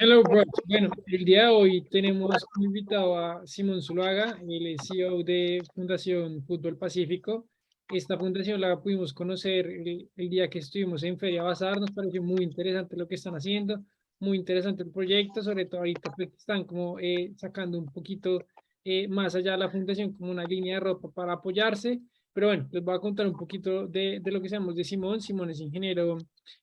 Hello, bros. Bueno, el día de hoy tenemos como invitado a Simón Zuluaga, el es CEO de Fundación Fútbol Pacífico. Esta fundación la pudimos conocer el día que estuvimos en Feria Bazar. Nos pareció muy interesante lo que están haciendo, muy interesante el proyecto, sobre todo ahorita pues, que están como sacando un poquito más allá de la fundación como una línea de ropa para apoyarse. Pero bueno, les voy a contar un poquito de lo que sabemos de Simón. Simón es ingeniero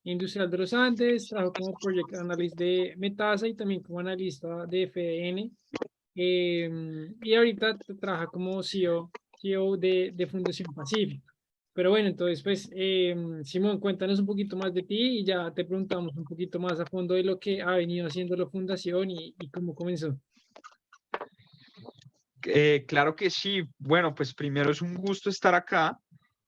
industrial de los Andes, trabajó como Project Analyst de Metasa y también como analista de FDN. Y ahorita trabaja como CEO de Fundación Pacífico. Pero bueno, entonces, pues, Simón, cuéntanos un poquito más de ti y ya te preguntamos un poquito más a fondo de lo que ha venido haciendo la Fundación y cómo comenzó. Claro que sí. Bueno, pues primero es un gusto estar acá.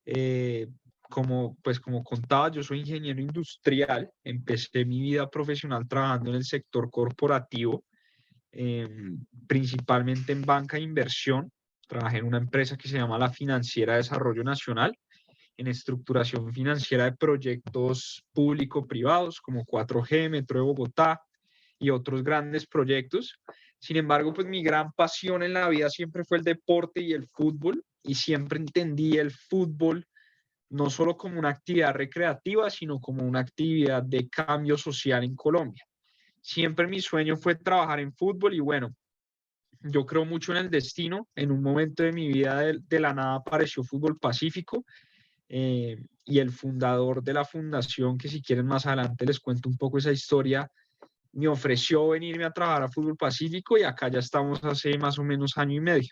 Eh, como contaba, yo soy ingeniero industrial. Empecé mi vida profesional trabajando en el sector corporativo, principalmente en banca de inversión. Trabajé en una empresa que se llama la Financiera de Desarrollo Nacional, en estructuración financiera de proyectos público-privados como 4G, Metro de Bogotá y otros grandes proyectos. Sin embargo, pues mi gran pasión en la vida siempre fue el deporte y el fútbol, y siempre entendí el fútbol no solo como una actividad recreativa, sino como una actividad de cambio social en Colombia. Siempre mi sueño fue trabajar en fútbol y bueno, yo creo mucho en el destino. En un momento de mi vida de la nada apareció Fútbol Pacífico, y el fundador de la fundación, que si quieren más adelante les cuento un poco esa historia, me ofreció venirme a trabajar a Fútbol Pacífico y acá ya estamos hace más o menos año y medio.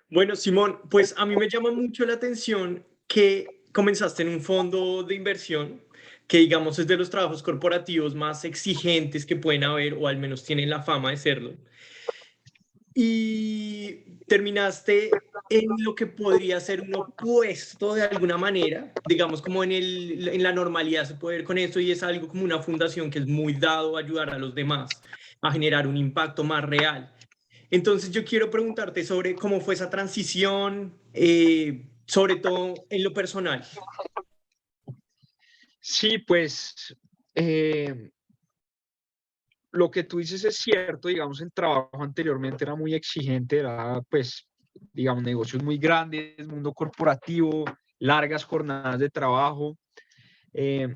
Bueno, Simón, pues a mí me llama mucho la atención que comenzaste en un fondo de inversión que digamos es de los trabajos corporativos más exigentes que pueden haber o al menos tienen la fama de serlo. Y terminaste en lo que podría ser un opuesto de alguna manera, digamos como en la normalidad se puede ver con esto y es algo como una fundación que es muy dado a ayudar a los demás, a generar un impacto más real. Entonces yo quiero preguntarte sobre cómo fue esa transición, sobre todo en lo personal. Sí, pues lo que tú dices es cierto. Digamos, el trabajo anteriormente era muy exigente, era pues, digamos, negocios muy grandes, mundo corporativo, largas jornadas de trabajo. Eh,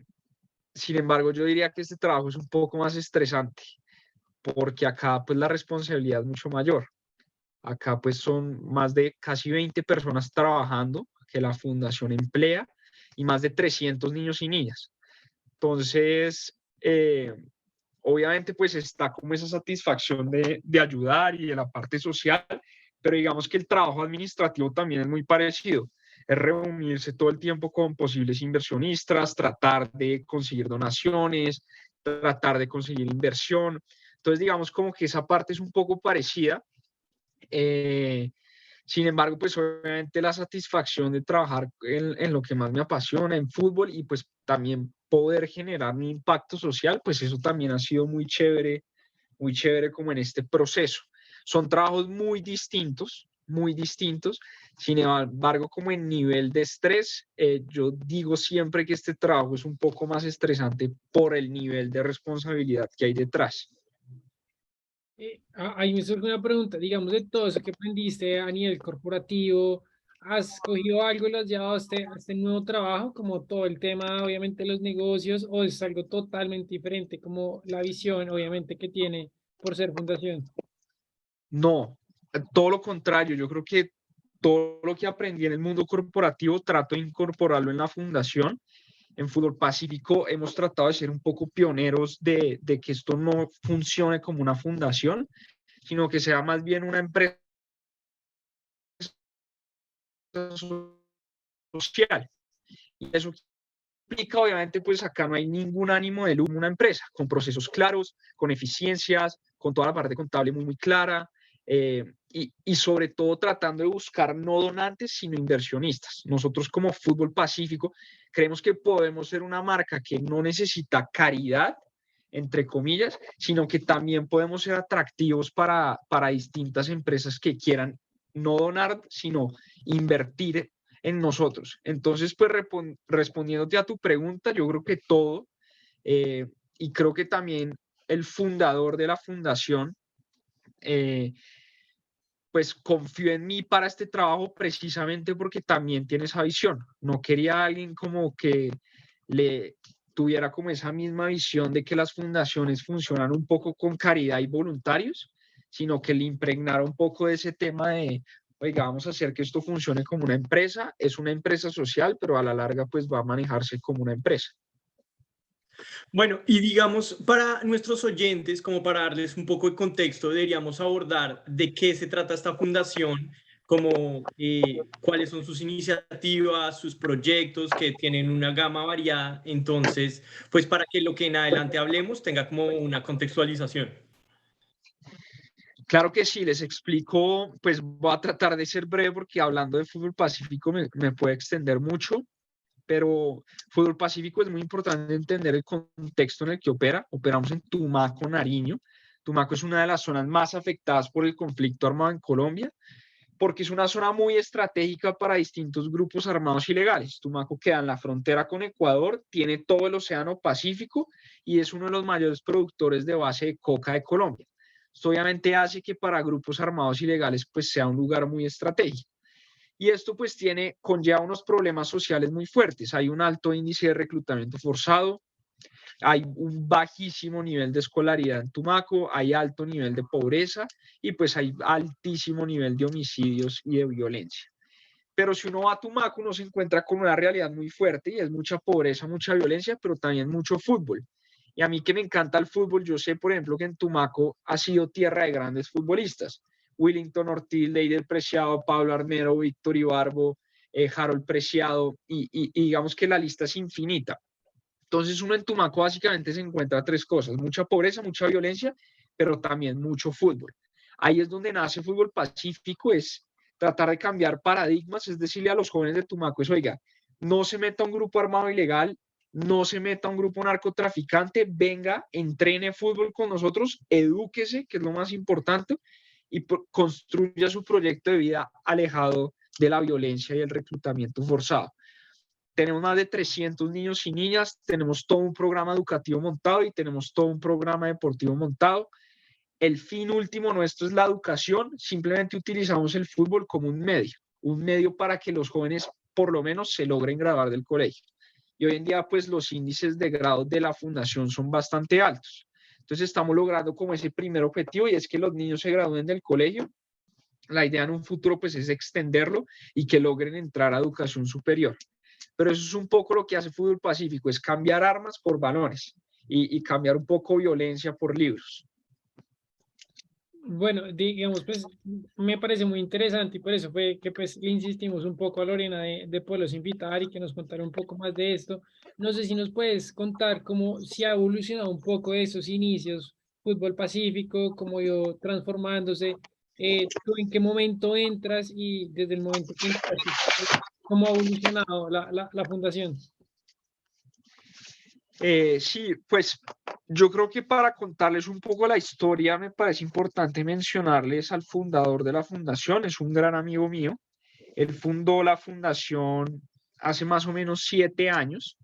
Sin embargo, yo diría que este trabajo es un poco más estresante, porque acá pues la responsabilidad es mucho mayor. Acá pues son más de casi 20 personas trabajando que la fundación emplea y más de 300 niños y niñas. Entonces, obviamente pues está como esa satisfacción de ayudar y de la parte social, pero digamos que el trabajo administrativo también es muy parecido. Es reunirse todo el tiempo con posibles inversionistas, tratar de conseguir donaciones, tratar de conseguir inversión. Entonces, digamos como que esa parte es un poco parecida. Eh, Sin embargo, pues obviamente la satisfacción de trabajar en lo que más me apasiona, en fútbol, y pues también poder generar un impacto social, pues eso también ha sido muy chévere como en este proceso. Son trabajos muy distintos, muy distintos. Sin embargo, como en nivel de estrés, yo digo siempre que este trabajo es un poco más estresante por el nivel de responsabilidad que hay detrás. Ahí me surge una pregunta, digamos, de todo eso que aprendiste a nivel corporativo, ¿has cogido algo y lo has llevado a este nuevo trabajo, como todo el tema, obviamente, de los negocios, o es algo totalmente diferente, como la visión, obviamente, que tiene por ser fundación? No, todo lo contrario. Yo creo que todo lo que aprendí en el mundo corporativo trato de incorporarlo en la fundación. En Fútbol Pacífico hemos tratado de ser un poco pioneros de que esto no funcione como una fundación, sino que sea más bien una empresa social. Y eso implica, obviamente, pues acá no hay ningún ánimo de lucro en una empresa, con procesos claros, con eficiencias, con toda la parte contable muy, muy clara, y sobre todo tratando de buscar no donantes, sino inversionistas. Nosotros como Fútbol Pacífico creemos que podemos ser una marca que no necesita caridad, entre comillas, sino que también podemos ser atractivos para distintas empresas que quieran no donar, sino invertir en nosotros. Entonces, pues respondiéndote a tu pregunta, yo creo que todo, eh, y creo que también el fundador de la fundación, pues confió en mí para este trabajo precisamente porque también tiene esa visión. No quería a alguien como que le tuviera como esa misma visión de que las fundaciones funcionan un poco con caridad y voluntarios, sino que le impregnara un poco de ese tema de, oiga, vamos a hacer que esto funcione como una empresa, es una empresa social, pero a la larga pues va a manejarse como una empresa. Bueno, y digamos, para nuestros oyentes, como para darles un poco de contexto, deberíamos abordar de qué se trata esta fundación, como cuáles son sus iniciativas, sus proyectos, que tienen una gama variada. Entonces, pues para que lo que en adelante hablemos tenga como una contextualización. Claro que sí, les explico, pues voy a tratar de ser breve porque hablando de fútbol pacífico me puede extender mucho, pero fútbol pacífico es muy importante entender el contexto en el que opera. Operamos en Tumaco, Nariño. Tumaco es una de las zonas más afectadas por el conflicto armado en Colombia, porque es una zona muy estratégica para distintos grupos armados ilegales. Tumaco queda en la frontera con Ecuador, tiene todo el Océano Pacífico y es uno de los mayores productores de base de coca de Colombia. Esto obviamente hace que para grupos armados ilegales pues sea un lugar muy estratégico. Y esto pues conlleva unos problemas sociales muy fuertes. Hay un alto índice de reclutamiento forzado, hay un bajísimo nivel de escolaridad en Tumaco, hay alto nivel de pobreza y pues hay altísimo nivel de homicidios y de violencia. Pero si uno va a Tumaco, uno se encuentra con una realidad muy fuerte y es mucha pobreza, mucha violencia, pero también mucho fútbol. Y a mí que me encanta el fútbol, yo sé, por ejemplo, que en Tumaco ha sido tierra de grandes futbolistas. Willington Ortiz, Leider Preciado, Pablo Armero, Víctor Ibarbo, Harold Preciado, y digamos que la lista es infinita. Entonces uno en Tumaco básicamente se encuentra tres cosas: mucha pobreza, mucha violencia, pero también mucho fútbol. Ahí es donde nace Fútbol Pacífico, es tratar de cambiar paradigmas, es decirle a los jóvenes de Tumaco, es, oiga, no se meta a un grupo armado ilegal, no se meta a un grupo narcotraficante, venga, entrene fútbol con nosotros, edúquese, que es lo más importante, y construya su proyecto de vida alejado de la violencia y el reclutamiento forzado. Tenemos más de 300 niños y niñas, tenemos todo un programa educativo montado y tenemos todo un programa deportivo montado. El fin último nuestro es la educación, simplemente utilizamos el fútbol como un medio para que los jóvenes por lo menos se logren graduar del colegio. Y hoy en día pues los índices de grado de la fundación son bastante altos. Entonces estamos logrando como ese primer objetivo, y es que los niños se gradúen del colegio. La idea en un futuro pues es extenderlo y que logren entrar a educación superior. Pero eso es un poco lo que hace Fútbol Pacífico, es cambiar armas por balones y cambiar un poco violencia por libros. Bueno, digamos, pues me parece muy interesante y por eso fue que pues le insistimos un poco a Lorena de poderlos invitar y que nos contara un poco más de esto. No sé si nos puedes contar cómo se ha evolucionado un poco esos inicios, Fútbol Pacífico, cómo ha ido transformándose, tú en qué momento entras y desde el momento que entras, cómo ha evolucionado la fundación. Sí, pues yo creo que para contarles un poco la historia me parece importante mencionarles al fundador de la fundación. Es un gran amigo mío. Él fundó la fundación hace más o menos 7 años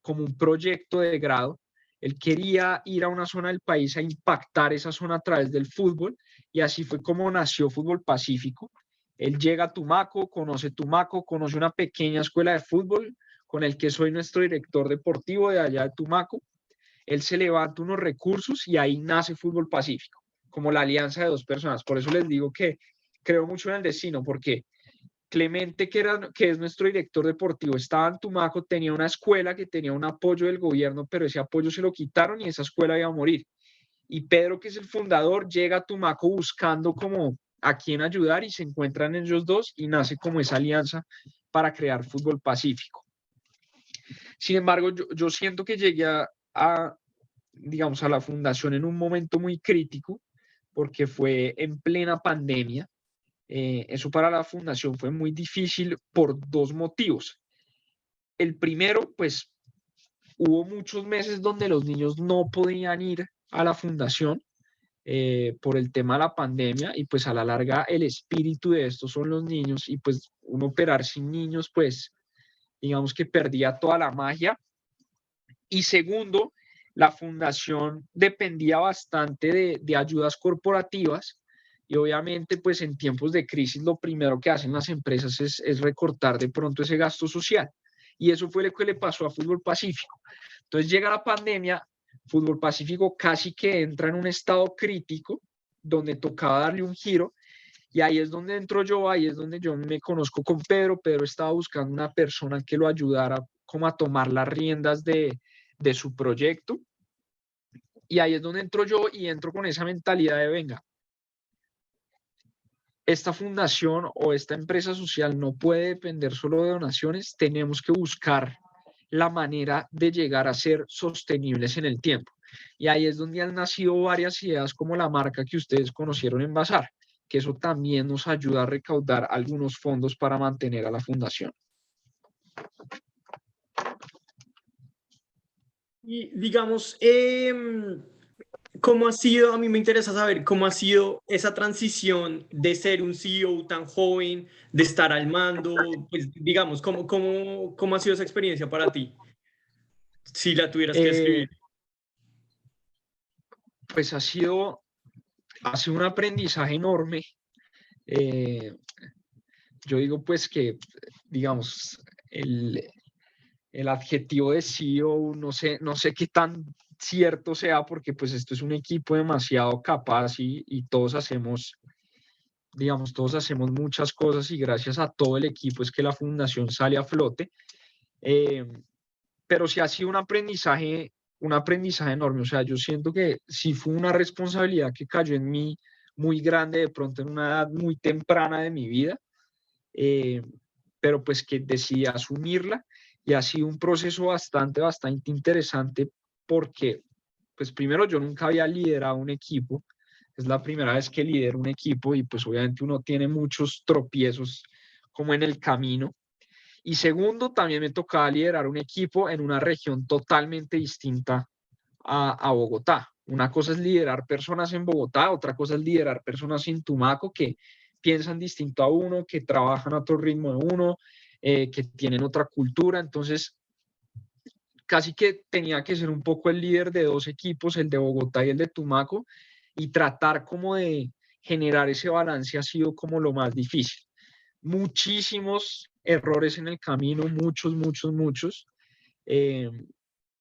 como un proyecto de grado. Él quería ir a una zona del país a impactar esa zona a través del fútbol, y así fue como nació Fútbol Pacífico. Él llega a Tumaco, conoce una pequeña escuela de fútbol con el que soy nuestro director deportivo de allá de Tumaco. Él se levanta unos recursos y ahí nace Fútbol Pacífico, como la alianza de dos personas. Por eso les digo que creo mucho en el destino, porque Clemente, que es nuestro director deportivo, estaba en Tumaco, tenía una escuela que tenía un apoyo del gobierno, pero ese apoyo se lo quitaron y esa escuela iba a morir. Y Pedro, que es el fundador, llega a Tumaco buscando como a quién ayudar, y se encuentran ellos dos y nace como esa alianza para crear Fútbol Pacífico. Sin embargo, yo siento que llegué digamos, a la fundación en un momento muy crítico, porque fue en plena pandemia. Eso para la fundación fue muy difícil por dos motivos. El primero, pues hubo muchos meses donde los niños no podían ir a la fundación por el tema de la pandemia, y pues a la larga el espíritu de esto son los niños, y pues uno operar sin niños, pues digamos que perdía toda la magia. Y segundo, la fundación dependía bastante de ayudas corporativas y obviamente pues en tiempos de crisis lo primero que hacen las empresas es recortar de pronto ese gasto social. Y eso fue lo que le pasó a Fútbol Pacífico. Entonces llega la pandemia, Fútbol Pacífico casi que entra en un estado crítico donde tocaba darle un giro y ahí es donde entro yo, ahí es donde yo me conozco con Pedro. Pedro estaba buscando una persona que lo ayudara como a tomar las riendas de su proyecto. Y ahí es donde entro yo y entro con esa mentalidad de, venga, esta fundación o esta empresa social no puede depender solo de donaciones, tenemos que buscar la manera de llegar a ser sostenibles en el tiempo. Y ahí es donde han nacido varias ideas como la marca que ustedes conocieron en Bazar, que eso también nos ayuda a recaudar algunos fondos para mantener a la fundación. Y digamos, ¿cómo ha sido? A mí me interesa saber cómo ha sido esa transición de ser un CEO tan joven, de estar al mando, pues digamos, ¿cómo ha sido esa experiencia para ti? Si la tuvieras que Eh, describir. pues ha sido un aprendizaje enorme. Eh, yo digo pues que, digamos, el adjetivo de CEO, no sé qué tan cierto sea, porque pues esto es un equipo demasiado capaz y todos hacemos, digamos, todos hacemos muchas cosas y gracias a todo el equipo es que la fundación sale a flote. Eh, pero sí ha sido un aprendizaje enorme. O sea, yo siento que sí fue una responsabilidad que cayó en mí muy grande de pronto en una edad muy temprana de mi vida, eh, pero pues que decidí asumirla y ha sido un proceso bastante interesante porque, pues primero yo nunca había liderado un equipo, es la primera vez que lidero un equipo y pues obviamente uno tiene muchos tropiezos como en el camino. Y segundo, también me tocaba liderar un equipo en una región totalmente distinta a Bogotá. Una cosa es liderar personas en Bogotá, otra cosa es liderar personas en Tumaco que piensan distinto a uno, que trabajan a otro ritmo de uno, que tienen otra cultura. Entonces, casi que tenía que ser un poco el líder de dos equipos, el de Bogotá y el de Tumaco, y tratar como de generar ese balance ha sido como lo más difícil. Muchísimos errores en el camino, muchos. Eh,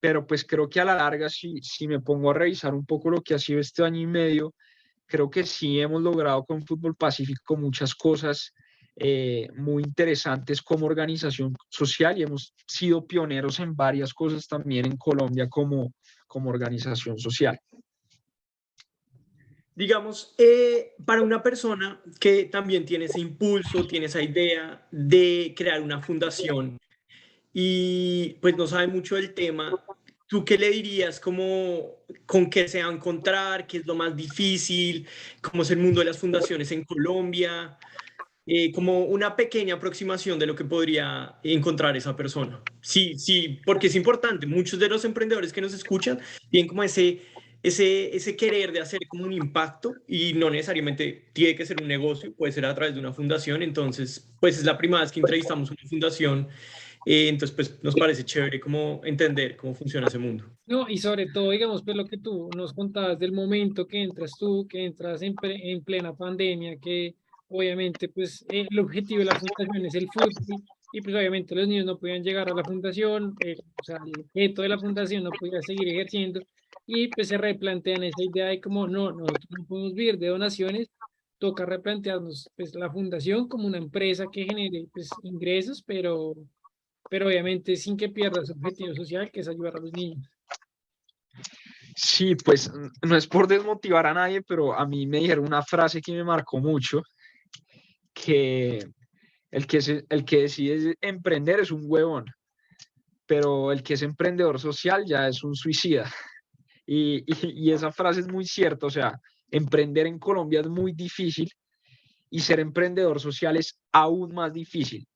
pero pues creo que a la larga, si me pongo a revisar un poco lo que ha sido este año y medio, creo que sí hemos logrado con Fútbol Pacífico muchas cosas muy interesantes como organización social y hemos sido pioneros en varias cosas también en Colombia como organización social. Digamos, para una persona que también tiene ese impulso, tiene esa idea de crear una fundación y pues no sabe mucho del tema, ¿tú qué le dirías? ¿Cómo, con qué se va a encontrar? ¿Qué es lo más difícil? ¿Cómo es el mundo de las fundaciones en Colombia? Como una pequeña aproximación de lo que podría encontrar esa persona. Sí, sí, porque es importante. Muchos de los emprendedores que nos escuchan tienen como ese querer de hacer como un impacto y no necesariamente tiene que ser un negocio, puede ser a través de una fundación. Entonces, pues es la primera vez que entrevistamos una fundación. Entonces, pues nos parece chévere como entender cómo funciona ese mundo. No, y sobre todo, digamos, pues lo que tú nos contabas del momento que entras tú, que entras en plena pandemia, que obviamente, pues el objetivo de la fundación es el fútbol, y pues obviamente los niños no podían llegar a la fundación, o sea, el objeto de la fundación no podía seguir ejerciendo, y pues se replantean esa idea de como, no, nosotros no podemos vivir de donaciones, toca replantearnos pues la fundación como una empresa que genere pues ingresos, pero obviamente sin que pierda su objetivo social, que es ayudar a los niños. Sí, pues no es por desmotivar a nadie, pero a mí me dijeron una frase que me marcó mucho, que el que decide emprender es un huevón, pero el que es emprendedor social ya es un suicida. Y esa frase es muy cierta, o sea, emprender en Colombia es muy difícil y ser emprendedor social es aún más difícil.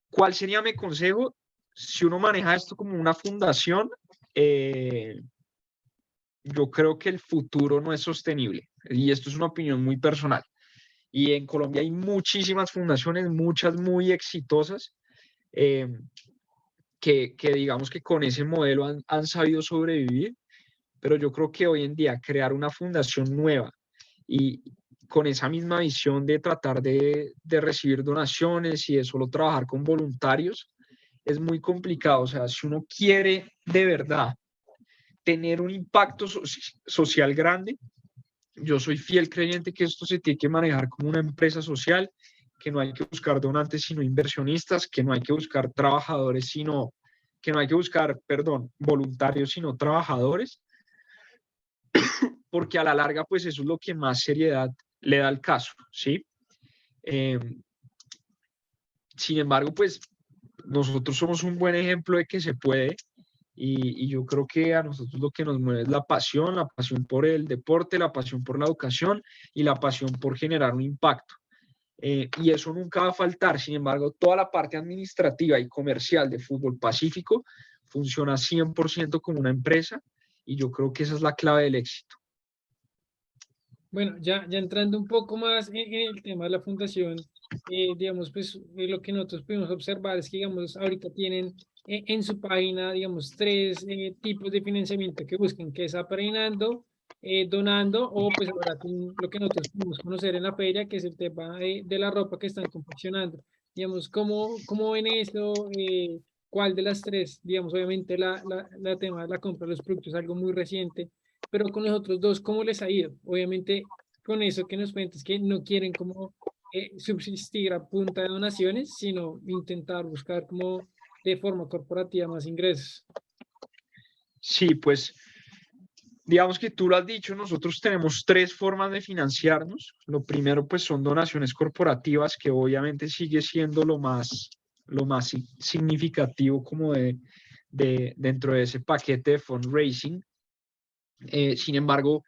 ¿Cuál sería mi consejo? Si uno maneja esto como una fundación, yo creo que el futuro no es sostenible. Y esto es una opinión muy personal. Y en Colombia hay muchísimas fundaciones, muchas muy exitosas, eh, que digamos que con ese modelo han sabido sobrevivir, pero yo creo que hoy en día crear una fundación nueva y con esa misma visión de tratar de recibir donaciones y de solo trabajar con voluntarios es muy complicado. O sea, si uno quiere de verdad tener un impacto social grande, yo soy fiel creyente que esto se tiene que manejar como una empresa social, que no hay que buscar donantes sino inversionistas, que no hay que buscar trabajadores sino, que no hay que buscar, perdón, voluntarios sino trabajadores, porque a la larga pues eso es lo que más seriedad le da al caso, ¿sí? Eh, Sin embargo, pues nosotros somos un buen ejemplo de que se puede y yo creo que a nosotros lo que nos mueve es la pasión por el deporte, la pasión por la educación y la pasión por generar un impacto. Y eso nunca va a faltar. Sin embargo, toda la parte administrativa y comercial de Fútbol Pacífico funciona 100% como una empresa y yo creo que esa es la clave del éxito. Bueno, ya entrando un poco más en el tema de la fundación, digamos, pues lo que nosotros pudimos observar es que, digamos, ahorita tienen en su página, digamos, tres tipos de financiamiento que busquen, que es apadrinando, donando o pues ahora con lo que nosotros pudimos conocer en la feria, que es el tema de la ropa que están confeccionando. Digamos, ¿cómo ven eso? ¿Cuál de las tres? Digamos, obviamente la tema de la compra de los productos es algo muy reciente, pero con los otros dos, ¿cómo les ha ido? Obviamente, con eso que nos cuentas, que no quieren como subsistir a punta de donaciones, sino intentar buscar como de forma corporativa más ingresos. Sí, pues digamos que tú lo has dicho, nosotros tenemos tres formas de financiarnos. Lo primero, pues son donaciones corporativas, que obviamente sigue siendo lo más significativo como dentro de ese paquete de fundraising. Sin embargo,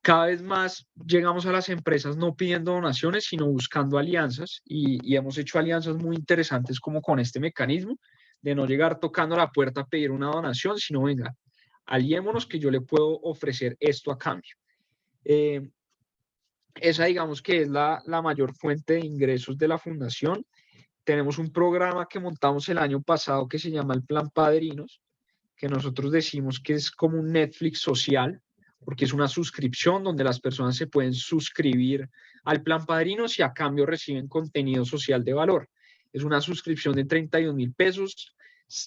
cada vez más llegamos a las empresas no pidiendo donaciones, sino buscando alianzas y hemos hecho alianzas muy interesantes como con este mecanismo de no llegar tocando la puerta a pedir una donación, sino venga, aliémonos que yo le puedo ofrecer esto a cambio. Esa digamos que es la mayor fuente de ingresos de la fundación. Tenemos un programa que montamos el año pasado que se llama el Plan Padrinos, que nosotros decimos que es como un Netflix social, porque es una suscripción donde las personas se pueden suscribir al Plan Padrinos y a cambio reciben contenido social de valor. Es una suscripción de 31,000 pesos,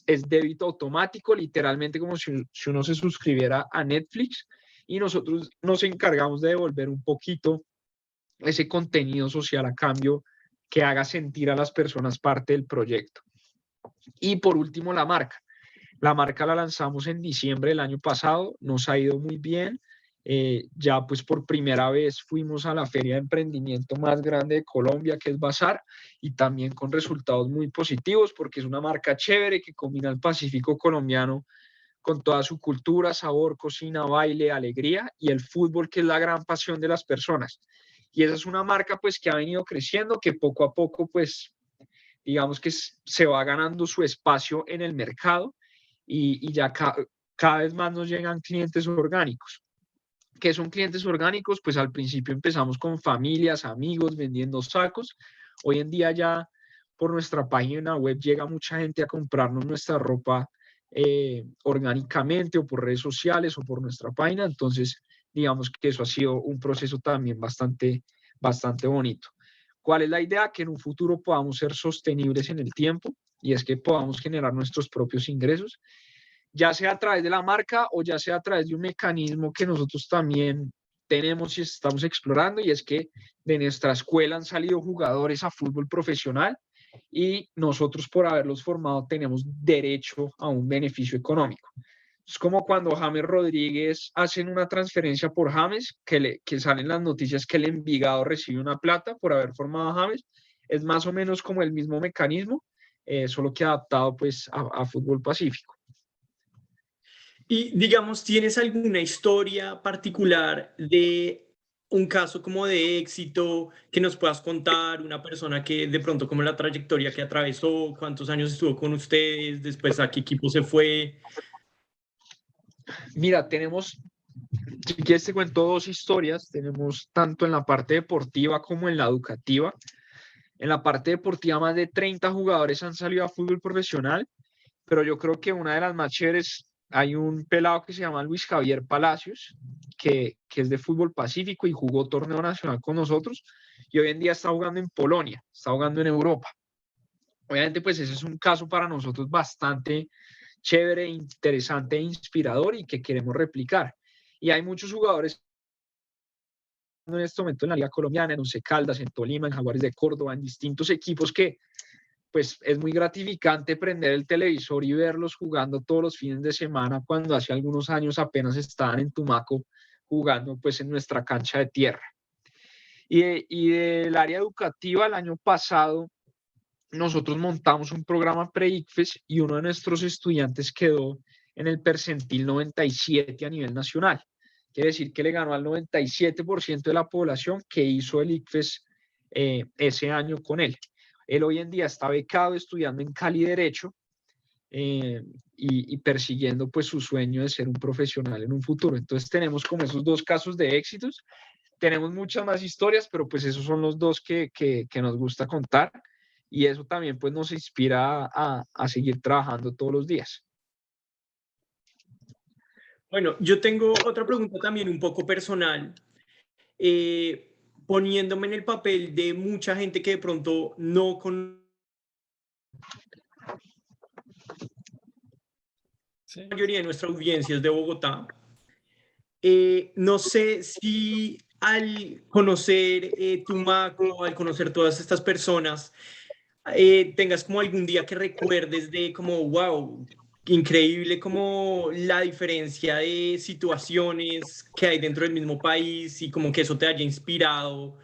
es débito automático, literalmente como si uno se suscribiera a Netflix y nosotros nos encargamos de devolver un poquito ese contenido social a cambio que haga sentir a las personas parte del proyecto. Y por último, la marca. La marca la lanzamos en diciembre del año pasado, nos ha ido muy bien. Ya pues por primera vez fuimos a la feria de emprendimiento más grande de Colombia, que es Bazar, y también con resultados muy positivos porque es una marca chévere que combina el Pacífico colombiano con toda su cultura, sabor, cocina, baile, alegría y el fútbol, que es la gran pasión de las personas. Y esa es una marca pues que ha venido creciendo, que poco a poco pues digamos que se va ganando su espacio en el mercado y ya cada vez más nos llegan clientes orgánicos. ¿Qué son clientes orgánicos? Pues al principio empezamos con familias, amigos, vendiendo sacos. Hoy en día ya por nuestra página web llega mucha gente a comprarnos nuestra ropa orgánicamente o por redes sociales o por nuestra página. Entonces, digamos que eso ha sido un proceso también bastante bonito. ¿Cuál es la idea? Que en un futuro podamos ser sostenibles en el tiempo y es que podamos generar nuestros propios ingresos, ya sea a través de la marca o ya sea a través de un mecanismo que nosotros también tenemos y estamos explorando, y es que de nuestra escuela han salido jugadores a fútbol profesional y nosotros por haberlos formado tenemos derecho a un beneficio económico. Es como cuando James Rodríguez hacen una transferencia por James, que salen las noticias que el Envigado recibe una plata por haber formado a James. Es más o menos como el mismo mecanismo, solo que adaptado pues a Fútbol Pacífico. Y digamos, ¿tienes alguna historia particular de un caso como de éxito que nos puedas contar? Una persona que de pronto como la trayectoria que atravesó, cuántos años estuvo con ustedes, después a qué equipo se fue. Mira, si quieres te cuento dos historias, tenemos tanto en la parte deportiva como en la educativa. En la parte deportiva más de 30 jugadores han salido a fútbol profesional, pero yo creo que una de las más chéveres, hay un pelado que se llama Luis Javier Palacios, que es de fútbol pacífico y jugó torneo nacional con nosotros, y hoy en día está jugando en Polonia, está jugando en Europa. Obviamente, pues ese es un caso para nosotros bastante chévere, interesante e inspirador y que queremos replicar. Y hay muchos jugadores en este momento en la Liga Colombiana, en Once Caldas, en Tolima, en Jaguares de Córdoba, en distintos equipos que pues es muy gratificante prender el televisor y verlos jugando todos los fines de semana cuando hace algunos años apenas estaban en Tumaco jugando pues en nuestra cancha de tierra. Y del área educativa, el año pasado nosotros montamos un programa pre-ICFES y uno de nuestros estudiantes quedó en el percentil 97 a nivel nacional. Quiere decir que le ganó al 97% de la población que hizo el ICFES ese año con él. Él hoy en día está becado estudiando en Cali Derecho y persiguiendo pues su sueño de ser un profesional en un futuro. Entonces tenemos como esos dos casos de éxitos. Tenemos muchas más historias, pero pues esos son los dos que nos gusta contar y eso también pues nos inspira a seguir trabajando todos los días. Bueno, yo tengo otra pregunta también un poco personal. Poniéndome en el papel de mucha gente que de pronto no conoce Sí. la mayoría de nuestra audiencia es de Bogotá. No sé si al conocer Tumaco, al conocer todas estas personas, tengas como algún día que recuerdes de como, wow, increíble como la diferencia de situaciones que hay dentro del mismo país y como que eso te haya inspirado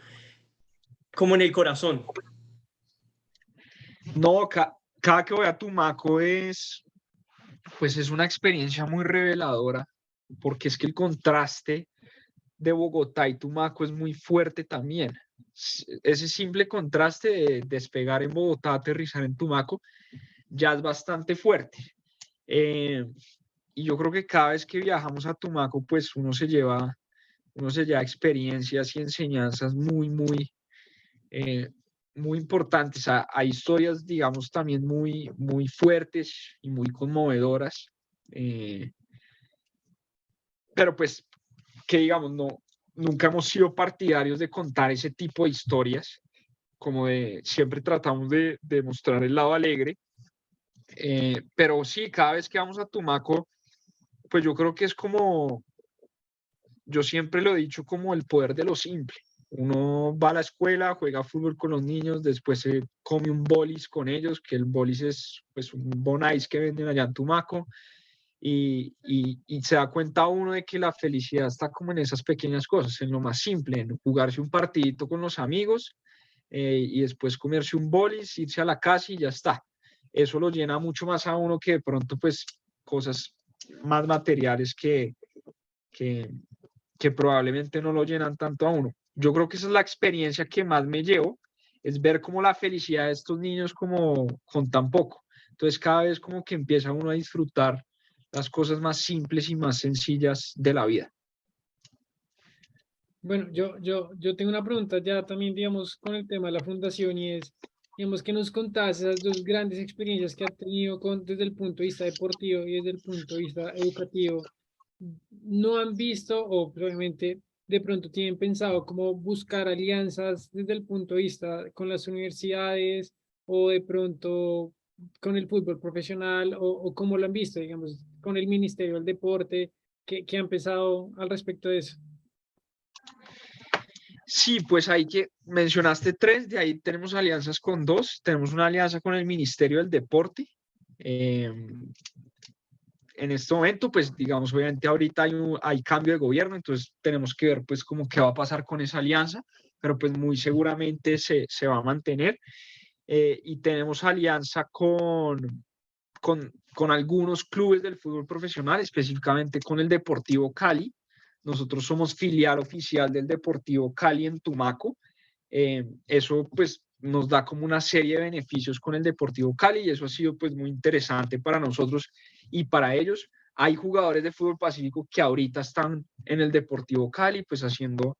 como en el corazón. No, cada que voy a Tumaco pues es una experiencia muy reveladora, porque es que el contraste de Bogotá y Tumaco es muy fuerte también. Ese simple contraste de despegar en Bogotá, aterrizar en Tumaco, ya es bastante fuerte. Y yo creo que cada vez que viajamos a Tumaco, pues uno se lleva experiencias y enseñanzas muy importantes. Hay historias, digamos, también muy fuertes y muy conmovedoras. Pero pues, que digamos, nunca hemos sido partidarios de contar ese tipo de historias, como de siempre tratamos de mostrar el lado alegre. Pero sí, cada vez que vamos a Tumaco, pues yo creo que es como, yo siempre lo he dicho, como el poder de lo simple. Uno va a la escuela, juega fútbol con los niños, después se come un bolis con ellos, que el bolis es pues un bonais que venden allá en Tumaco, y se da cuenta uno de que la felicidad está como en esas pequeñas cosas, en lo más simple, en jugarse un partidito con los amigos y después comerse un bolis, irse a la casa y ya está. Eso lo llena mucho más a uno que de pronto pues cosas más materiales que probablemente no lo llenan tanto a uno. Yo creo que esa es la experiencia que más me llevo, es ver como la felicidad de estos niños como con tan poco. Entonces cada vez como que empieza uno a disfrutar las cosas más simples y más sencillas de la vida. Bueno, yo tengo una pregunta ya también, digamos, con el tema de la fundación y es, digamos, que nos contás esas dos grandes experiencias que ha tenido desde el punto de vista deportivo y desde el punto de vista educativo. ¿No han visto o probablemente de pronto tienen pensado cómo buscar alianzas desde el punto de vista con las universidades o de pronto con el fútbol profesional o cómo lo han visto, digamos, con el Ministerio del Deporte, que han pensado al respecto de eso? Sí, pues ahí que mencionaste tres, de ahí tenemos alianzas con dos. Tenemos una alianza con el Ministerio del Deporte. En este momento, pues digamos, obviamente ahorita hay cambio de gobierno, entonces tenemos que ver pues como qué va a pasar con esa alianza, pero pues muy seguramente se va a mantener. Y tenemos alianza con algunos clubes del fútbol profesional, específicamente con el Deportivo Cali. Nosotros somos filial oficial del Deportivo Cali en Tumaco. Eso pues nos da como una serie de beneficios con el Deportivo Cali y eso ha sido pues muy interesante para nosotros y para ellos. Hay jugadores de fútbol pacífico que ahorita están en el Deportivo Cali pues haciendo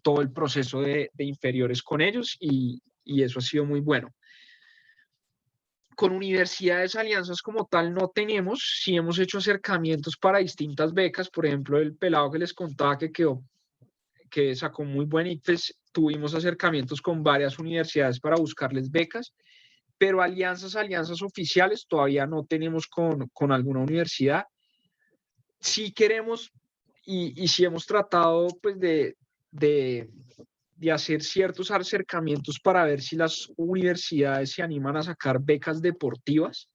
todo el proceso de inferiores con ellos y eso ha sido muy bueno. con universidades, alianzas como tal no tenemos. Sí hemos hecho acercamientos para distintas becas. Por ejemplo, el pelado que les contaba que sacó muy buen ICFES, tuvimos acercamientos con varias universidades para buscarles becas, pero alianzas oficiales todavía no tenemos con alguna universidad. Sí queremos y sí hemos tratado pues de hacer ciertos acercamientos para ver si las universidades se animan a sacar becas deportivas,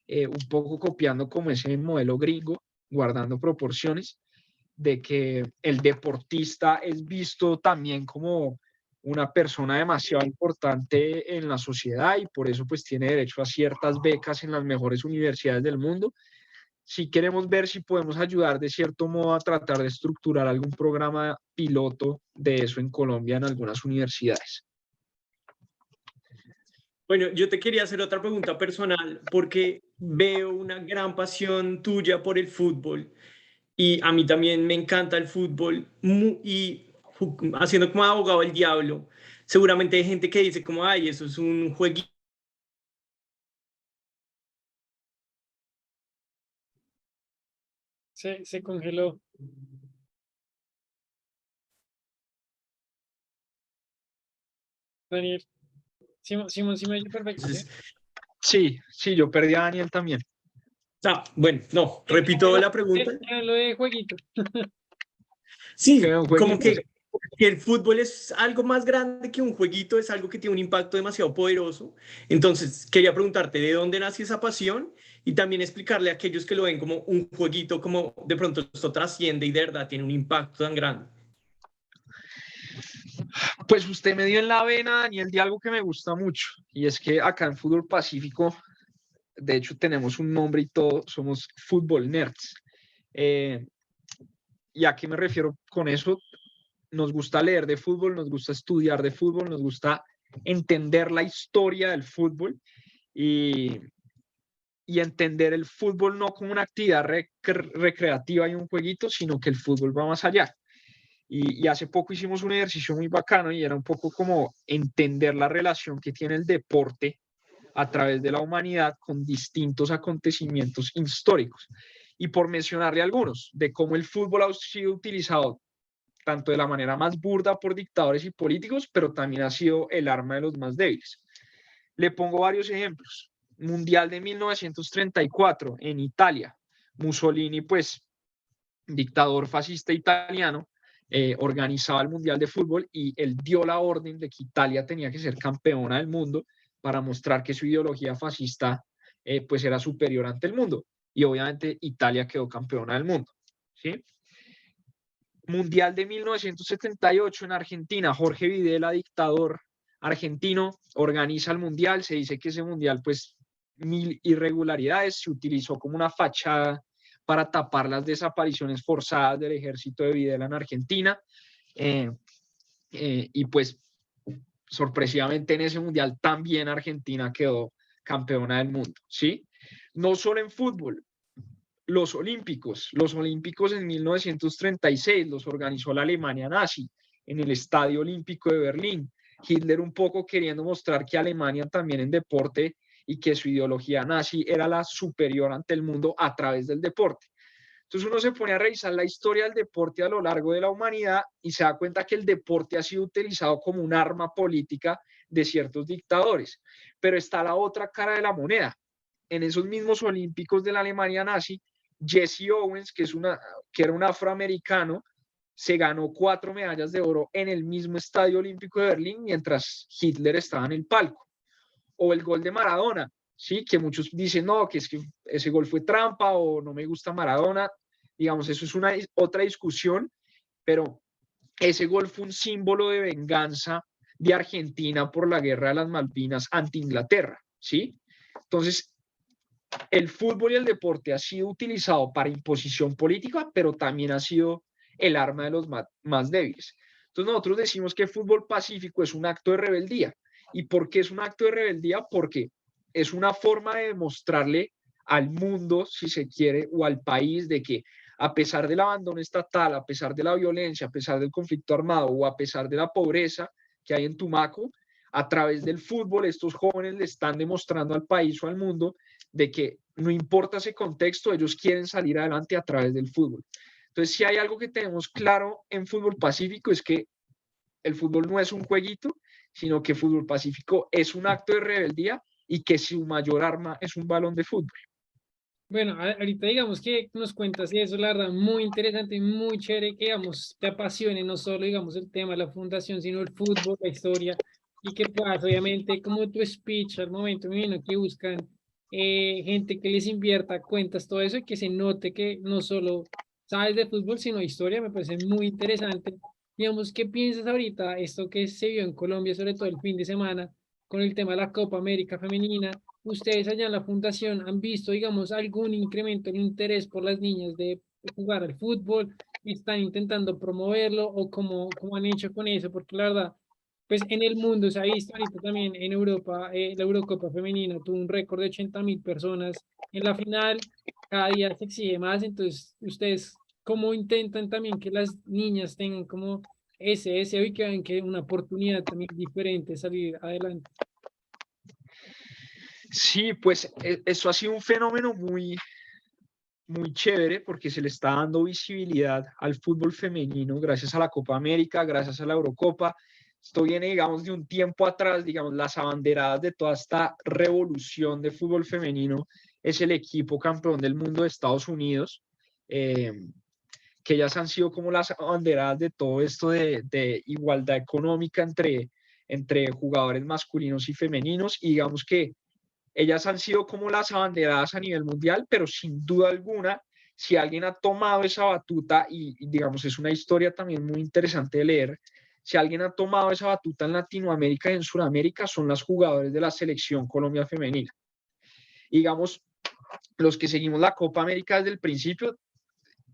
un poco copiando como ese modelo gringo, guardando proporciones, de que el deportista es visto también como una persona demasiado importante en la sociedad y por eso pues tiene derecho a ciertas becas en las mejores universidades del mundo. Si queremos ver si podemos ayudar de cierto modo a tratar de estructurar algún programa piloto de eso en Colombia en algunas universidades. Bueno, yo te quería hacer otra pregunta personal porque veo una gran pasión tuya por el fútbol y a mí también me encanta el fútbol y haciendo como abogado del diablo, seguramente hay gente que dice como, ay, eso es un jueguito. Se congeló. Daniel. Simón, Simón, sí me oye perfecto, ¿sí? Sí, yo perdí a Daniel también. Bueno, no, repito la pregunta. Lo de jueguito. Sí, Quedó un como jueguito. que el fútbol es algo más grande que un jueguito, es algo que tiene un impacto demasiado poderoso. Entonces, quería preguntarte de dónde nace esa pasión y también explicarle a aquellos que lo ven como un jueguito, como de pronto esto trasciende y de verdad tiene un impacto tan grande. Pues usted me dio en la vena, Daniel, de algo que me gusta mucho, y es que acá en Fútbol Pacífico, de hecho tenemos un nombre y todo, somos Fútbol Nerds. ¿Y a qué me refiero con eso? Nos gusta leer de fútbol, nos gusta estudiar de fútbol, nos gusta entender la historia del fútbol y, y entender el fútbol no como una actividad recreativa y un jueguito, sino que el fútbol va más allá. Y hace poco hicimos un ejercicio muy bacano y era un poco como entender la relación que tiene el deporte a través de la humanidad con distintos acontecimientos históricos. Y por mencionarle algunos, de cómo el fútbol ha sido utilizado tanto de la manera más burda por dictadores y políticos, pero también ha sido el arma de los más débiles. Le pongo varios ejemplos. Mundial de 1934 en Italia. Mussolini, pues, dictador fascista italiano, organizaba el Mundial de Fútbol y él dio la orden de que Italia tenía que ser campeona del mundo para mostrar que su ideología fascista pues era superior ante el mundo. Y obviamente Italia quedó campeona del mundo. ¿Sí? Mundial de 1978 en Argentina, Jorge Videla, dictador argentino, organiza el Mundial. Se dice que ese Mundial, pues, mil irregularidades, se utilizó como una fachada para tapar las desapariciones forzadas del ejército de Videla en Argentina. Y pues, sorpresivamente en ese Mundial también Argentina quedó campeona del mundo, ¿sí? No solo en fútbol, los Olímpicos en 1936 los organizó la Alemania nazi en el Estadio Olímpico de Berlín. Hitler un poco queriendo mostrar que Alemania también en deporte y que su ideología nazi era la superior ante el mundo a través del deporte. Entonces uno se pone a revisar la historia del deporte a lo largo de la humanidad y se da cuenta que el deporte ha sido utilizado como un arma política de ciertos dictadores. Pero está la otra cara de la moneda. En esos mismos Olímpicos de la Alemania nazi, Jesse Owens, que era un afroamericano, se ganó 4 medallas de oro en el mismo Estadio Olímpico de Berlín mientras Hitler estaba en el palco. O el gol de Maradona, ¿sí? Que muchos dicen, no, que es que ese gol fue trampa o no me gusta Maradona. Digamos, eso es otra discusión, pero ese gol fue un símbolo de venganza de Argentina por la guerra de las Malvinas ante Inglaterra, ¿sí? Entonces, el fútbol y el deporte ha sido utilizado para imposición política, pero también ha sido el arma de los más débiles. Entonces nosotros decimos que el fútbol pacífico es un acto de rebeldía. ¿Y por qué es un acto de rebeldía? Porque es una forma de demostrarle al mundo, si se quiere, o al país de que a pesar del abandono estatal, a pesar de la violencia, a pesar del conflicto armado o a pesar de la pobreza que hay en Tumaco, a través del fútbol estos jóvenes le están demostrando al país o al mundo de que no importa ese contexto, ellos quieren salir adelante a través del fútbol. Entonces, si hay algo que tenemos claro en Fútbol Pacífico es que el fútbol no es un jueguito, sino que Fútbol Pacífico es un acto de rebeldía y que su mayor arma es un balón de fútbol. Bueno, ahorita digamos que nos cuentas eso, la verdad, muy interesante y muy chévere que, digamos, te apasione no solo, digamos, el tema de la fundación, sino el fútbol, la historia, y que puedas, obviamente, como tu speech al momento, me imagino que buscan gente que les invierta, cuentas, todo eso, y que se note que no solo sabes de fútbol, sino de historia, me parece muy interesante. Digamos, ¿qué piensas ahorita, esto que se vio en Colombia, sobre todo el fin de semana, con el tema de la Copa América Femenina? ¿Ustedes allá en la fundación han visto, digamos, algún incremento en interés por las niñas de jugar al fútbol? ¿Están intentando promoverlo o cómo han hecho con eso? Porque la verdad, pues en el mundo se ha visto ahorita también en Europa, la Eurocopa femenina tuvo un récord de 80.000 personas en la final, cada día se exige más, entonces ustedes, ¿cómo intentan también que las niñas tengan como ese deseo y que vean que una oportunidad también diferente de salir adelante? Sí, pues eso ha sido un fenómeno muy chévere porque se le está dando visibilidad al fútbol femenino gracias a la Copa América, gracias a la Eurocopa. Esto viene, digamos, de un tiempo atrás, digamos, las abanderadas de toda esta revolución de fútbol femenino es el equipo campeón del mundo de Estados Unidos, eh, que ellas han sido como las abanderadas de todo esto de igualdad económica entre jugadores masculinos y femeninos, y digamos que ellas han sido como las abanderadas a nivel mundial, pero sin duda alguna, si alguien ha tomado esa batuta, y digamos es una historia también muy interesante de leer, si alguien ha tomado esa batuta en Latinoamérica y en Sudamérica, son las jugadores de la selección Colombia femenina. Digamos, los que seguimos la Copa América desde el principio,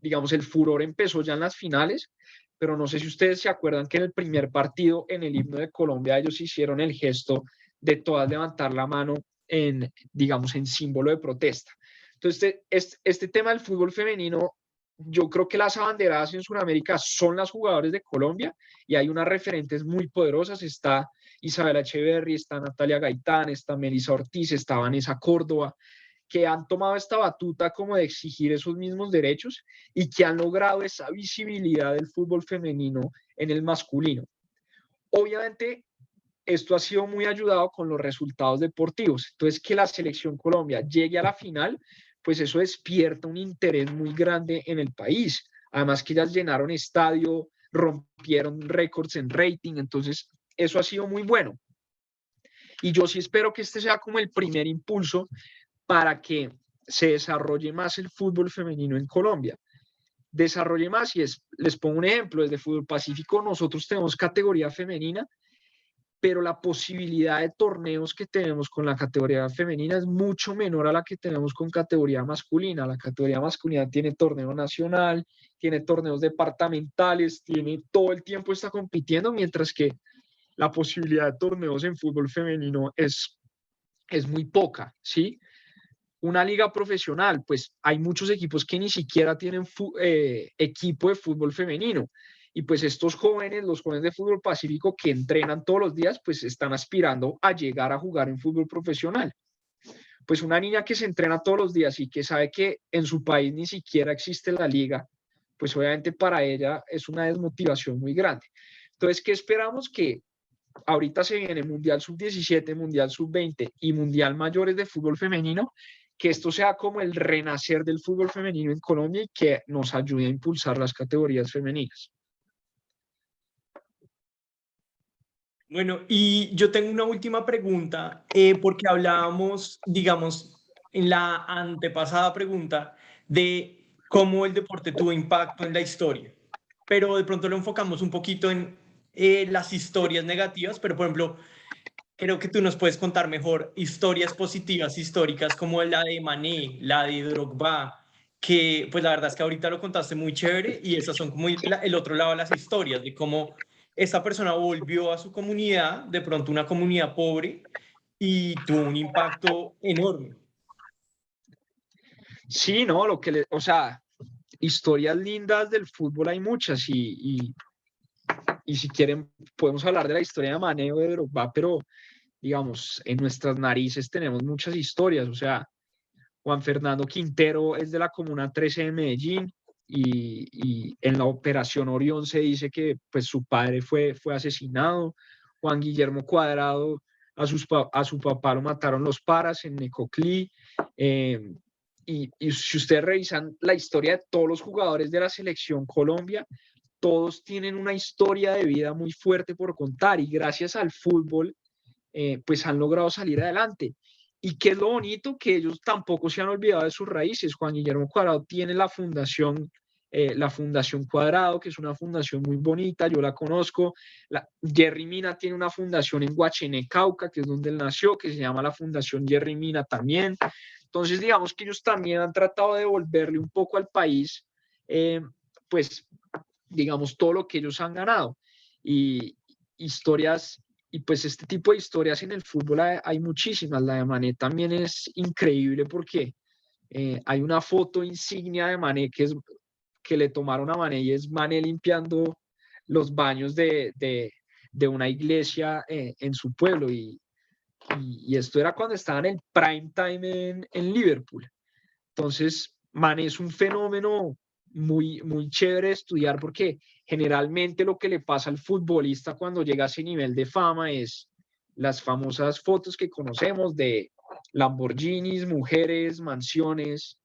digamos, el furor empezó ya en las finales, pero no sé si ustedes se acuerdan que en el primer partido, en el himno de Colombia, ellos hicieron el gesto de todas levantar la mano digamos, en símbolo de protesta. Entonces, este tema del fútbol femenino, yo creo que las abanderadas en Sudamérica son las jugadoras de Colombia y hay unas referentes muy poderosas. Está Isabela Echeverry, está Natalia Gaitán, está Melissa Ortiz, está Vanessa Córdoba, que han tomado esta batuta como de exigir esos mismos derechos y que han logrado esa visibilidad del fútbol femenino en el masculino. Obviamente, esto ha sido muy ayudado con los resultados deportivos. Entonces, que la selección Colombia llegue a la final, pues eso despierta un interés muy grande en el país. Además que ellas llenaron estadio, rompieron récords en rating, entonces eso ha sido muy bueno. Y yo sí espero que este sea como el primer impulso para que se desarrolle más el fútbol femenino en Colombia. Desarrolle más, y les pongo un ejemplo, desde Fútbol Pacífico nosotros tenemos categoría femenina, pero la posibilidad de torneos que tenemos con la categoría femenina es mucho menor a la que tenemos con categoría masculina. La categoría masculina tiene torneo nacional, tiene torneos departamentales, tiene todo el tiempo está compitiendo, mientras que la posibilidad de torneos en fútbol femenino es muy poca, ¿sí? Una liga profesional, pues hay muchos equipos que ni siquiera tienen equipo de fútbol femenino. Y pues estos jóvenes, los jóvenes de Fútbol Pacífico que entrenan todos los días, pues están aspirando a llegar a jugar en fútbol profesional. Pues una niña que se entrena todos los días y que sabe que en su país ni siquiera existe la liga, pues obviamente para ella es una desmotivación muy grande. Entonces, ¿qué esperamos? Que ahorita se viene Mundial Sub-17, Mundial Sub-20 y Mundial Mayores de fútbol femenino, que esto sea como el renacer del fútbol femenino en Colombia y que nos ayude a impulsar las categorías femeninas. Bueno, y yo tengo una última pregunta, porque hablábamos, digamos, en la antepasada pregunta de cómo el deporte tuvo impacto en la historia, pero de pronto lo enfocamos un poquito en las historias negativas, pero por ejemplo, creo que tú nos puedes contar mejor historias positivas históricas como la de Mané, la de Drogba, que pues la verdad es que ahorita lo contaste muy chévere y esas son como el otro lado de las historias, de cómo esta persona volvió a su comunidad, de pronto una comunidad pobre, y tuvo un impacto enorme. Sí, no, o sea, historias lindas del fútbol hay muchas y y si quieren, podemos hablar de la historia de Mané o de Drogba, pero digamos, en nuestras narices tenemos muchas historias. O sea, Juan Fernando Quintero es de la Comuna 13 de Medellín y en la Operación Orión se dice que pues, su padre fue asesinado. Juan Guillermo Cuadrado, a su papá lo mataron los paras en Necoclí. Y si ustedes revisan la historia de todos los jugadores de la selección Colombia, todos tienen una historia de vida muy fuerte por contar y gracias al fútbol, pues han logrado salir adelante. ¿Y qué es lo bonito? Que ellos tampoco se han olvidado de sus raíces. Juan Guillermo Cuadrado tiene la Fundación Cuadrado, que es una fundación muy bonita, yo la conozco. Jerry Mina tiene una fundación en Guachené, Cauca, que es donde él nació, que se llama la Fundación Jerry Mina también. Entonces, digamos que ellos también han tratado de devolverle un poco al país, pues, digamos, todo lo que ellos han ganado. Y historias, y pues este tipo de historias en el fútbol hay muchísimas. La de Mané también es increíble porque hay una foto insignia de Mané que le tomaron a Mané y es Mané limpiando los baños de una iglesia en su pueblo. Y esto era cuando estaba en el prime time en Liverpool. Entonces, Mané es un fenómeno muy chévere de estudiar porque generalmente lo que le pasa al futbolista cuando llega a ese nivel de fama es las famosas fotos que conocemos de Lamborghinis, mujeres, mansiones.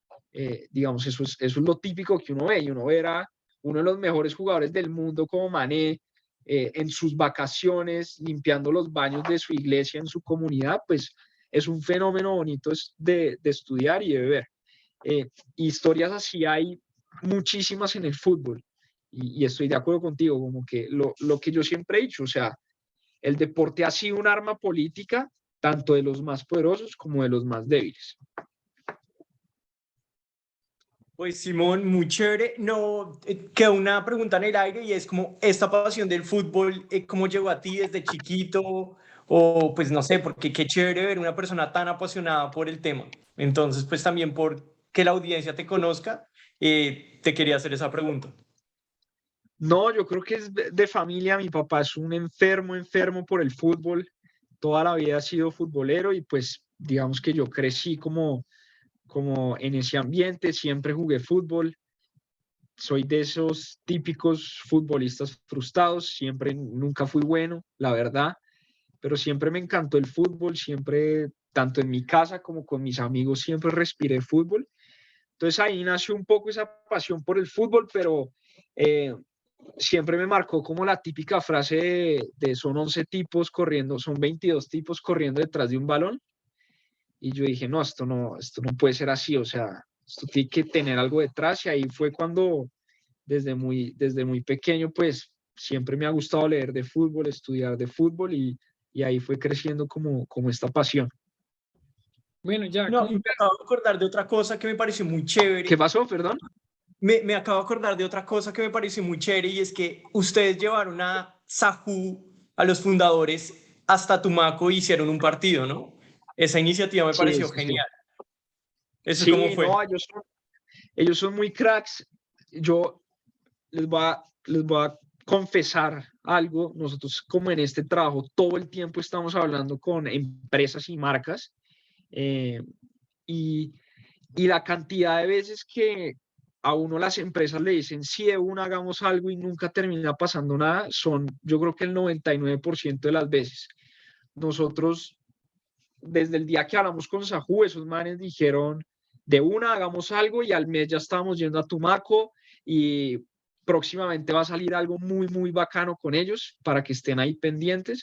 Digamos, eso es lo típico que uno ve. Y uno verá uno de los mejores jugadores del mundo como Mané en sus vacaciones, limpiando los baños de su iglesia en su comunidad, pues es un fenómeno bonito de estudiar y de ver. Historias así hay muchísimas en el fútbol y estoy de acuerdo contigo, como que lo que yo siempre he dicho, o sea, el deporte ha sido un arma política tanto de los más poderosos como de los más débiles. Pues Simón, muy chévere. No, queda una pregunta en el aire y es como esta pasión del fútbol, ¿cómo llegó a ti desde chiquito? O pues no sé, porque qué chévere ver una persona tan apasionada por el tema. Entonces, pues también por que la audiencia te conozca, te quería hacer esa pregunta. No, yo creo que es de familia. Mi papá es un enfermo por el fútbol. Toda la vida ha sido futbolero y pues digamos que yo crecí como en ese ambiente, siempre jugué fútbol. Soy de esos típicos futbolistas frustrados, siempre nunca fui bueno, la verdad, pero siempre me encantó el fútbol, siempre, tanto en mi casa como con mis amigos, siempre respiré fútbol. Entonces ahí nació un poco esa pasión por el fútbol, pero eh, siempre me marcó como la típica frase de son 11 tipos corriendo, son 22 tipos corriendo detrás de un balón. Y yo dije, no, esto no puede ser así, o sea, esto tiene que tener algo detrás. Y ahí fue cuando desde muy pequeño, pues siempre me ha gustado leer de fútbol, estudiar de fútbol y ahí fue creciendo como esta pasión. Bueno, ya, No, y me acabo de acordar de otra cosa que me pareció muy ¿Qué chévere. pasó, perdón? Me acabo de acordar de otra cosa que me pareció muy chévere y es que ustedes llevaron a Sajú, a los fundadores, hasta Tumaco y hicieron un partido, ¿no? Esa iniciativa me Sí, pareció sí, sí. genial. ¿Eso cómo Sí, fue? no, ellos son muy cracks. Yo les voy a confesar algo. Nosotros como en este trabajo todo el tiempo estamos hablando con empresas y marcas eh, y, y la cantidad de veces que a uno las empresas le dicen, sí, de una hagamos algo y nunca termina pasando nada, son yo creo que el 99% de las veces. Nosotros, desde el día que hablamos con Sajú, esos manes dijeron, de una hagamos algo y al mes ya estábamos yendo a Tumaco y próximamente va a salir algo muy bacano con ellos para que estén ahí pendientes.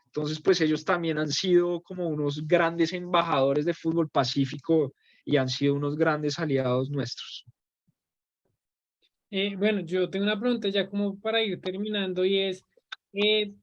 Entonces, pues ellos también han sido como unos grandes embajadores de fútbol pacífico y han sido unos grandes aliados nuestros. Bueno, yo tengo una pregunta ya como para ir terminando y es,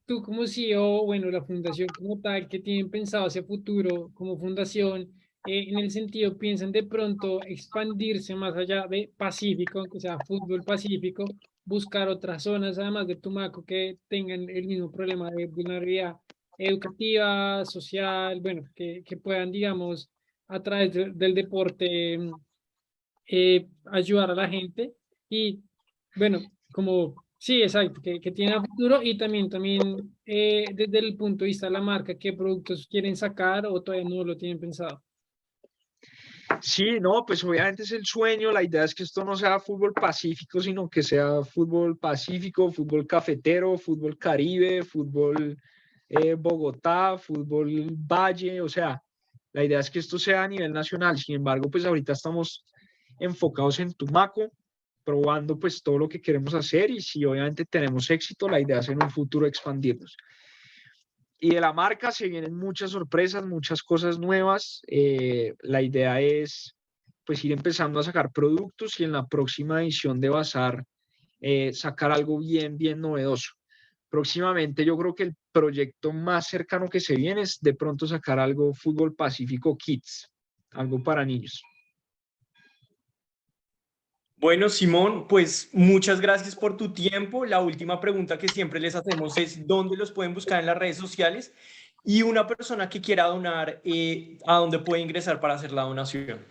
tú como CEO, bueno, la fundación como tal, ¿qué tienen pensado hacia futuro como fundación? En el sentido, ¿piensan de pronto expandirse más allá de Pacífico, aunque sea fútbol pacífico, buscar otras zonas además de Tumaco que tengan el mismo problema de vulnerabilidad educativa, social, bueno, que puedan, digamos, a través del deporte ayudar a la gente? Y bueno, como Sí, exacto, que tiene a futuro y también desde el punto de vista de la marca, qué productos quieren sacar o todavía no lo tienen pensado. Sí, no, pues obviamente es el sueño. La idea es que esto no sea fútbol pacífico, sino que sea fútbol pacífico, fútbol cafetero, fútbol Caribe, fútbol Bogotá, fútbol Valle. O sea, la idea es que esto sea a nivel nacional. Sin embargo, pues ahorita estamos enfocados en Tumaco, probando pues todo lo que queremos hacer y si obviamente tenemos éxito, la idea es en un futuro expandirnos. Y de la marca se vienen muchas sorpresas, muchas cosas nuevas. La idea es pues ir empezando a sacar productos y en la próxima edición de Bazar sacar algo bien novedoso. Próximamente yo creo que el proyecto más cercano que se viene es de pronto sacar algo Fútbol Pacífico Kids, algo para niños. Bueno, Simón, pues muchas gracias por tu tiempo. La última pregunta que siempre les hacemos es ¿dónde los pueden buscar en las redes sociales? Y una persona que quiera donar, ¿a dónde puede ingresar para hacer la donación?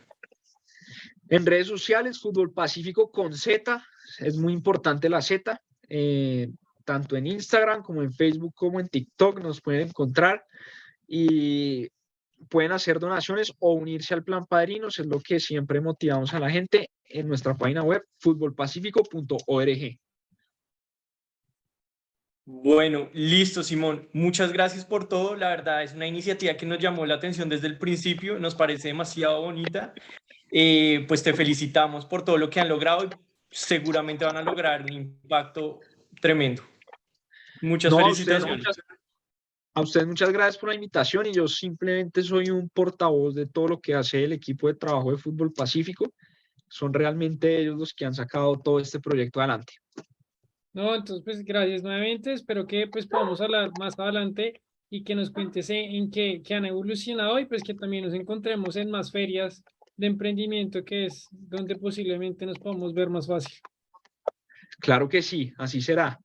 En redes sociales, Fútbol Pacífico con Z, es muy importante la Z, tanto en Instagram como en Facebook como en TikTok nos pueden encontrar y pueden hacer donaciones o unirse al plan Padrinos, es lo que siempre motivamos a la gente en nuestra página web futbolpacifico.org. Bueno, listo, Simón. Muchas gracias por todo. La verdad es una iniciativa que nos llamó la atención desde el principio. Nos parece demasiado bonita. Pues te felicitamos por todo lo que han logrado y seguramente van a lograr un impacto tremendo. Muchas No, felicitaciones. a ustedes muchas gracias por la invitación y yo simplemente soy un portavoz de todo lo que hace el equipo de trabajo de Fútbol Pacífico. Son realmente ellos los que han sacado todo este proyecto adelante. No, entonces pues gracias nuevamente, espero que pues podamos hablar más adelante y que nos cuentes en qué han evolucionado y pues que también nos encontremos en más ferias de emprendimiento que es donde posiblemente nos podamos ver más fácil. Claro que sí, así será.